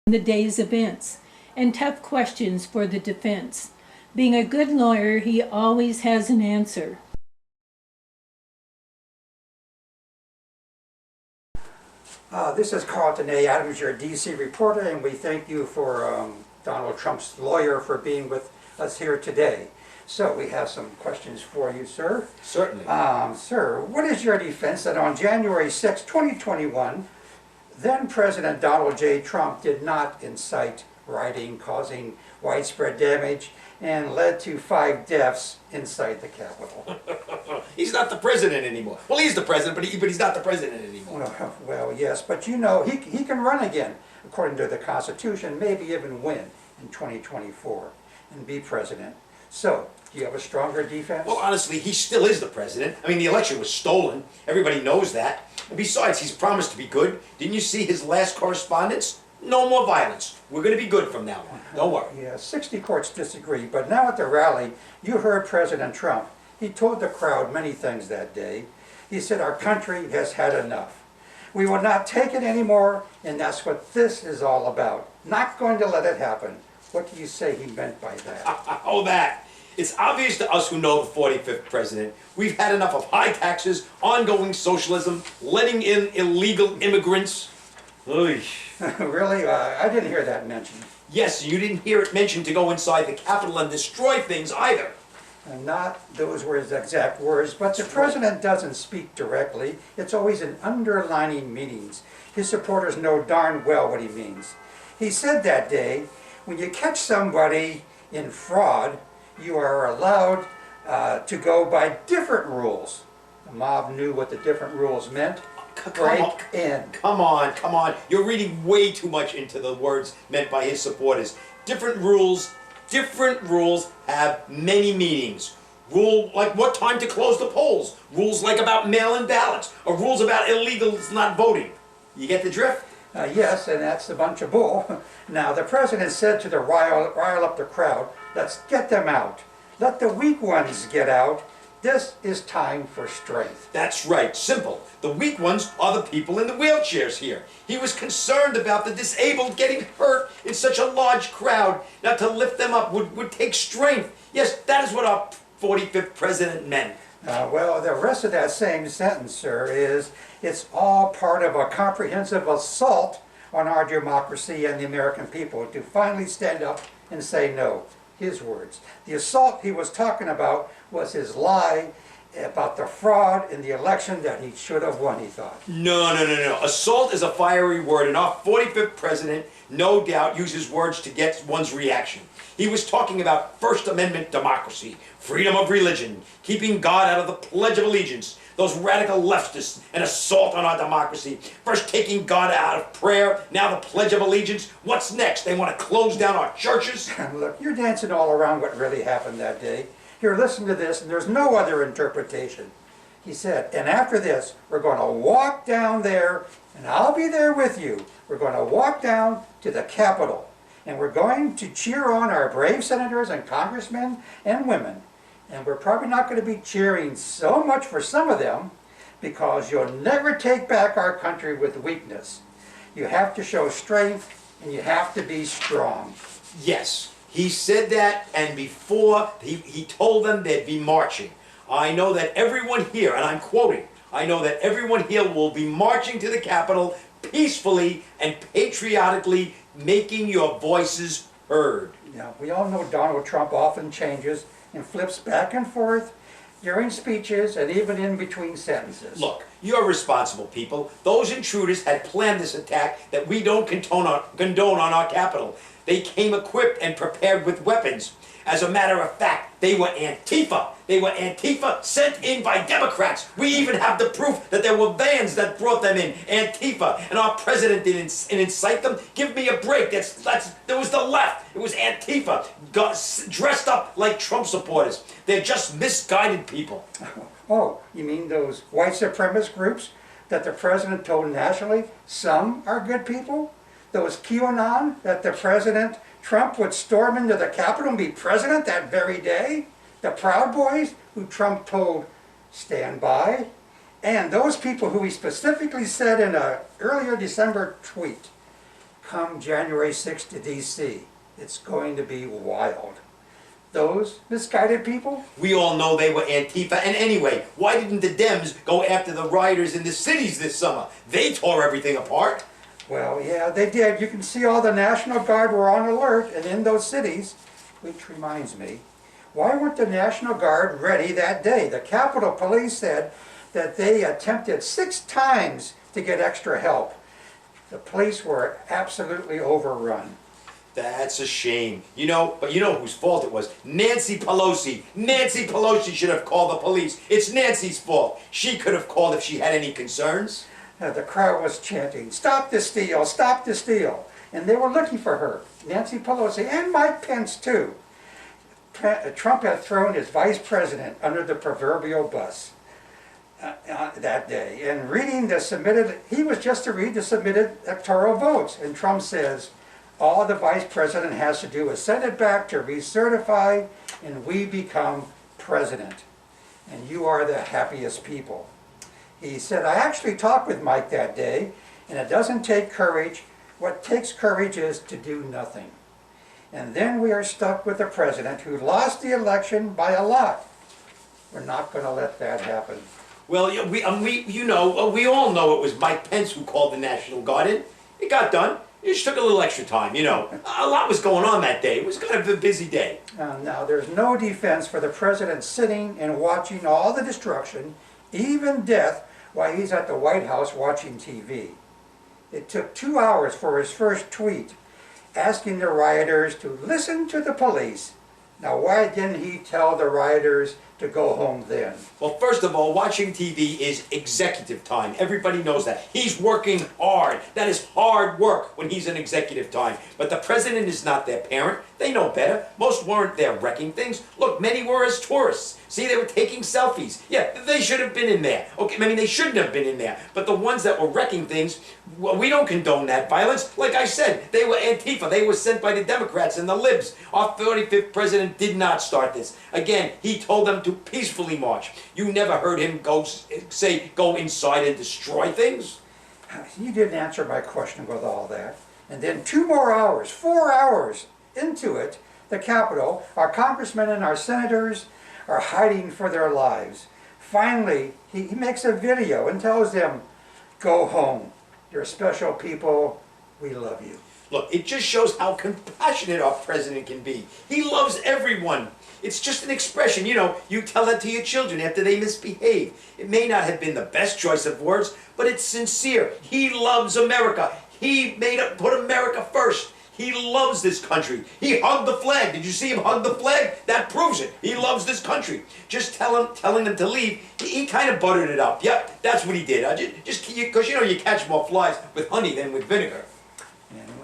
the day's events and tough questions for the defense. Being a good lawyer, he always has an answer. This is Carlton A. Adams, your D.C. reporter, and we thank you for Donald Trump's lawyer for being with us here today. So we have some questions for you, sir. Certainly. Sir, what is your defense that on January 6, 2021, then President Donald J. Trump did not incite rioting causing widespread damage and led to 5 deaths inside the Capitol? He's not the president anymore. Well, he's the president, but he's not the president anymore. Well, yes, but you know, he can run again, according to the Constitution, maybe even win in 2024 and be president. So, do you have a stronger defense? Well, honestly, he still is the president. I mean, the election was stolen. Everybody knows that. And besides, he's promised to be good. Didn't you see his last correspondence? No more violence. We're going to be good from now on. Don't worry. Yeah, 60 courts disagree, but now at the rally, you heard President Trump. He told the crowd many things that day. He said, our country has had enough. We will not take it anymore, and that's what this is all about. Not going to let it happen. What do you say he meant by that? Oh, that. It's obvious to us who know the 45th president. We've had enough of high taxes, ongoing socialism, letting in illegal immigrants. Oy. Really? I didn't hear that mentioned. Yes, you didn't hear it mentioned to go inside the Capitol and destroy things either. Not those were his exact words, but the president doesn't speak directly. It's always in underlining meanings. His supporters know darn well what he means. He said that day, when you catch somebody in fraud, you are allowed to go by different rules. The mob knew what the different rules meant. Break in. Come on. You're reading way too much into the words meant by his supporters. Different rules have many meanings. Rule like what time to close the polls. Rules like about mail-in ballots. Or rules about illegals not voting. You get the drift? Yes, and that's a bunch of bull. Now, the president said to the rile up the crowd, let's get them out. Let the weak ones get out. This is time for strength. That's right, simple. The weak ones are the people in the wheelchairs here. He was concerned about the disabled getting hurt in such a large crowd. Now, to lift them up would take strength. Yes, that is what our 45th president meant. Well, the rest of that same sentence, sir, is it's all part of a comprehensive assault on our democracy and the American people to finally stand up and say no. His words. The assault he was talking about was his lie about the fraud in the election that he should have won, he thought. No. Assault is a fiery word, and our 45th president, no doubt, uses words to get one's reaction. He was talking about First Amendment democracy, freedom of religion, keeping God out of the Pledge of Allegiance, those radical leftists, an assault on our democracy. First taking God out of prayer, now the Pledge of Allegiance. What's next? They want to close down our churches? Look, you're dancing all around what really happened that day. Here, listen to this, and there's no other interpretation. He said, and after this, we're going to walk down there, and I'll be there with you. We're going to walk down to the Capitol, and we're going to cheer on our brave senators and congressmen and women. And we're probably not going to be cheering so much for some of them, because you'll never take back our country with weakness. You have to show strength, and you have to be strong. Yes, he said that, and before he told them they'd be marching. I know that everyone here, and I'm quoting, I know that everyone here will be marching to the Capitol peacefully and patriotically, making your voices heard. Now, we all know Donald Trump often changes and flips back and forth during speeches and even in between sentences. Look, you're responsible people. Those intruders had planned this attack that we don't condone on our Capitol. They came equipped and prepared with weapons. As a matter of fact, they were Antifa. They were Antifa sent in by Democrats. We even have the proof that there were vans that brought them in. Antifa. And our president didn't incite them. Give me a break. There was the left. It was Antifa. Dressed up like Trump supporters. They're just misguided people. Oh, you mean those white supremacist groups that the president told nationally some are good people? Those QAnon that the President Trump would storm into the Capitol and be president that very day? The Proud Boys who Trump told stand by? And those people who he specifically said in an earlier December tweet, come January 6th to DC. It's going to be wild. Those misguided people? We all know they were Antifa, and anyway, why didn't the Dems go after the rioters in the cities this summer? They tore everything apart. Well, yeah, they did. You can see all the National Guard were on alert and in those cities. Which reminds me, why weren't the National Guard ready that day? The Capitol Police said that they attempted 6 times to get extra help. The police were absolutely overrun. That's a shame. But you know whose fault it was? Nancy Pelosi. Nancy Pelosi should have called the police. It's Nancy's fault. She could have called if she had any concerns. The crowd was chanting, "Stop the steal, stop the steal." And they were looking for her, Nancy Pelosi, and Mike Pence too. Trump had thrown his vice president under the proverbial bus that day. And he was just to read the submitted electoral votes. And Trump says, all the vice president has to do is send it back to recertify, and we become president. And you are the happiest people. He said, I actually talked with Mike that day, and it doesn't take courage. What takes courage is to do nothing. And then we are stuck with a president who lost the election by a lot. We're not going to let that happen. Well, we all know it was Mike Pence who called the National Guard in. It got done. It just took a little extra time, A lot was going on that day. It was kind of a busy day. Now, there's no defense for the president sitting and watching all the destruction, even death, while he's at the White House watching TV. It took 2 hours for his first tweet, asking the rioters to listen to the police. Now, why didn't he tell the rioters to go home then? Well, first of all, watching TV is executive time. Everybody knows that. He's working hard. That is hard work when he's in executive time. But the president is not their parent. They know better. Most weren't there wrecking things. Look, many were as tourists. See, they were taking selfies. Yeah, they should have been in there. Okay, I mean, they shouldn't have been in there. But the ones that were wrecking things, well, we don't condone that violence. Like I said, they were Antifa. They were sent by the Democrats and the libs. Our 45th president did not start this. Again, he told them to peacefully march. You never heard him go inside and destroy things? You didn't answer my question with all that. And then 2 more hours, 4 hours into it, the Capitol, our congressmen and our senators are hiding for their lives. Finally, he makes a video and tells them, go home. You're special people. We love you. Look, it just shows how compassionate our president can be. He loves everyone. It's just an expression, you tell that to your children after they misbehave. It may not have been the best choice of words, but it's sincere. He loves America. He put America first. He loves this country. He hugged the flag. Did you see him hug the flag? That proves it. He loves this country. Just telling them to leave, he kind of buttered it up. Yep, that's what he did. Just because you catch more flies with honey than with vinegar.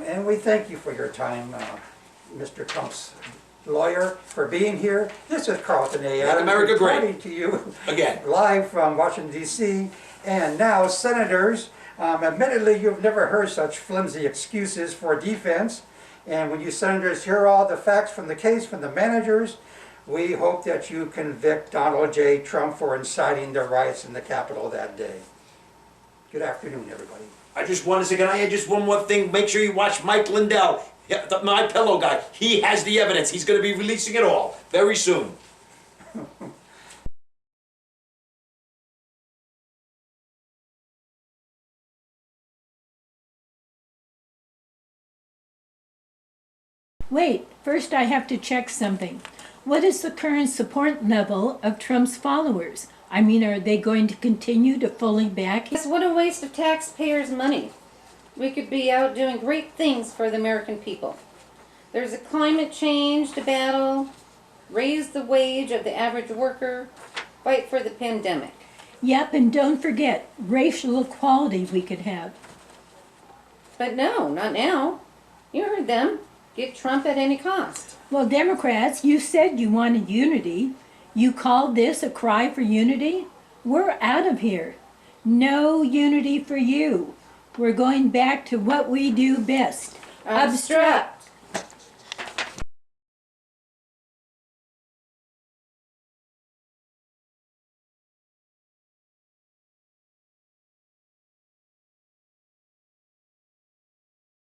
And we thank you for your time, Mr. Trump's lawyer, for being here. This is Carlton A. Adams America reporting great. to you Again. live from Washington, D.C. And now, senators, admittedly, you've never heard such flimsy excuses for defense. And when you senators hear all the facts from the case from the managers, we hope that you convict Donald J. Trump for inciting the riots in the Capitol that day. Good afternoon, everybody. I just want to say, can I add just one more thing? Make sure you watch Mike Lindell, My Pillow guy. He has the evidence. He's going to be releasing it all very soon. Wait, first I have to check something. What is the current support level of Trump's followers? I mean, are they going to continue to fully back him? Yes, what a waste of taxpayers' money. We could be out doing great things for the American people. There's a climate change to battle, raise the wage of the average worker, fight for the pandemic. Yep, and don't forget, racial equality we could have. But no, not now. You heard them. Get Trump at any cost. Well, Democrats, you said you wanted unity. You called this a cry for unity? We're out of here. No unity for you. We're going back to what we do best. Obstruct.